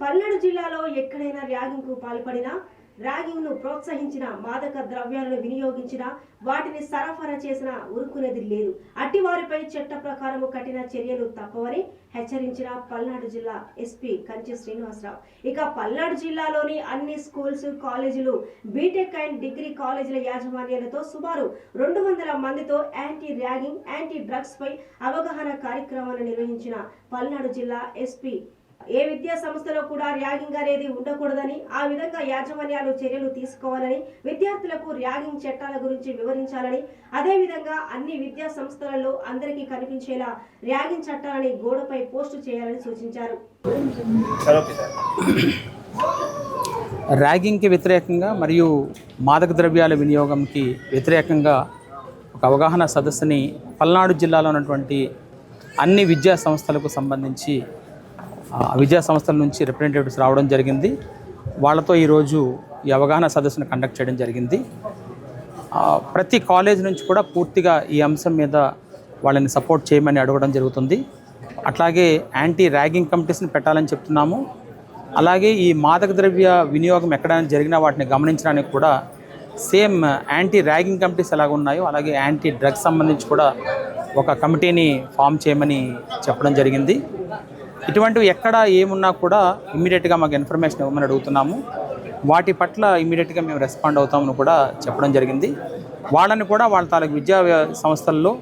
పల్నాడు జిల్లాలో ఎక్కడైనా ర్యాగింగ్కు పాల్పడినా, ర్యాగింగ్ను ప్రోత్సహించిన, మాదక ద్రవ్యాలను వినియోగించిన, వాటిని సరఫరా చేసిన ఊరుకునేది లేదు. అట్టి వారిపై చట్ట ప్రకారం కఠిన చర్యలు తప్పవని హెచ్చరించిన పల్నాడు జిల్లా ఎస్పీ కంచి శ్రీనివాసరావు. ఇక పల్నాడు జిల్లాలోని అన్ని స్కూల్స్, కాలేజీలు, బీటెక్ అండ్ డిగ్రీ కాలేజీల యాజమాన్యాలతో సుమారు 200 మందితో యాంటీ ర్యాగింగ్, యాంటీ డ్రగ్స్ పై అవగాహన కార్యక్రమాన్ని నిర్వహించిన పల్నాడు జిల్లా ఎస్పీ ఏ విద్యా సంస్థలో కూడా ర్యాగింగ్ అనేది ఉండకూడదని, ఆ విధంగా యాజమాన్యాలు చర్యలు తీసుకోవాలని, విద్యార్థులకు ర్యాగింగ్ చట్టాల గురించి వివరించాలని, అదేవిధంగా అన్ని విద్యా సంస్థలలో అందరికీ కనిపించేలా ర్యాగింగ్ చట్టాలని గోడపై పోస్టు చేయాలని సూచించారు. ర్యాగింగ్కి వ్యతిరేకంగా మరియు మాదక ద్రవ్యాల వినియోగంకి వ్యతిరేకంగా ఒక అవగాహన సదస్సుని పల్నాడు జిల్లాలో ఉన్నటువంటి అన్ని విద్యా సంస్థలకు సంబంధించి విద్యా సంస్థల నుంచి రిప్రజెంటేటివ్స్ రావడం జరిగింది. వాళ్ళతో ఈరోజు ఈ అవగాహన సదస్సును కండక్ట్ చేయడం జరిగింది. ప్రతి కాలేజ్ నుంచి కూడా పూర్తిగా ఈ అంశం మీద వాళ్ళని సపోర్ట్ చేయమని అడగడం జరుగుతుంది. అట్లాగే యాంటీ ర్యాగింగ్ కమిటీస్ని పెట్టాలని చెప్తున్నాము. అలాగే ఈ మాదక ద్రవ్య వినియోగం ఎక్కడైనా జరిగినా వాటిని గమనించడానికి కూడా సేమ్ యాంటీ ర్యాగింగ్ కమిటీస్ ఎలాగ ఉన్నాయో అలాగే యాంటీ డ్రగ్స్ సంబంధించి కూడా ఒక కమిటీని ఫామ్ చేయమని చెప్పడం జరిగింది. ఇటువంటివి ఎక్కడ ఏమున్నా కూడా ఇమ్మీడియట్గా మాకు ఇన్ఫర్మేషన్ ఇవ్వమని అడుగుతున్నాము. వాటి పట్ల ఇమ్మీడియట్గా మేము రెస్పాండ్ అవుతామని కూడా చెప్పడం జరిగింది. వాళ్ళని కూడా వాళ్ళ తాలూకు విద్యా సంస్థల్లో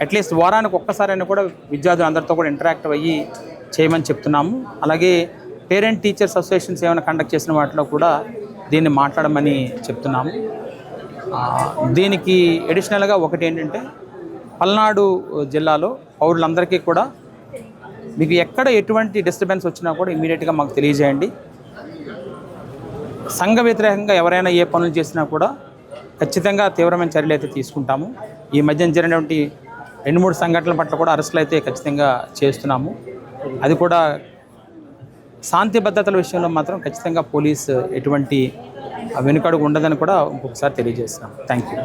అట్లీస్ట్ వారానికి ఒక్కసారైనా కూడా విద్యార్థులందరితో కూడా ఇంటరాక్ట్ అయ్యి చేయమని చెప్తున్నాము. అలాగే పేరెంట్ టీచర్స్ అసోసియేషన్స్ ఏమైనా కండక్ట్ చేసిన వాటిలో కూడా దీన్ని మాట్లాడమని చెప్తున్నాము. దీనికి అడిషనల్గా ఒకటి ఏంటంటే పల్నాడు జిల్లాలో పౌరులందరికీ కూడా మీకు ఎక్కడ ఎటువంటి డిస్టర్బెన్స్ వచ్చినా కూడా ఇమీడియట్గా మాకు తెలియజేయండి. సంఘ వ్యతిరేకంగా ఎవరైనా ఏ పనులు చేసినా కూడా ఖచ్చితంగా తీవ్రమైన చర్యలు అయితే తీసుకుంటాము. ఈ మధ్య జరిగినటువంటి 2-3 సంఘటనల పట్ల కూడా అరెస్టులు అయితే ఖచ్చితంగా చేస్తున్నాము. అది కూడా శాంతి భద్రతల విషయంలో మాత్రం ఖచ్చితంగా పోలీసు ఎటువంటి వెనుకడుగు ఉండదని కూడా ఇంకొకసారి తెలియజేస్తున్నాము. Thank you.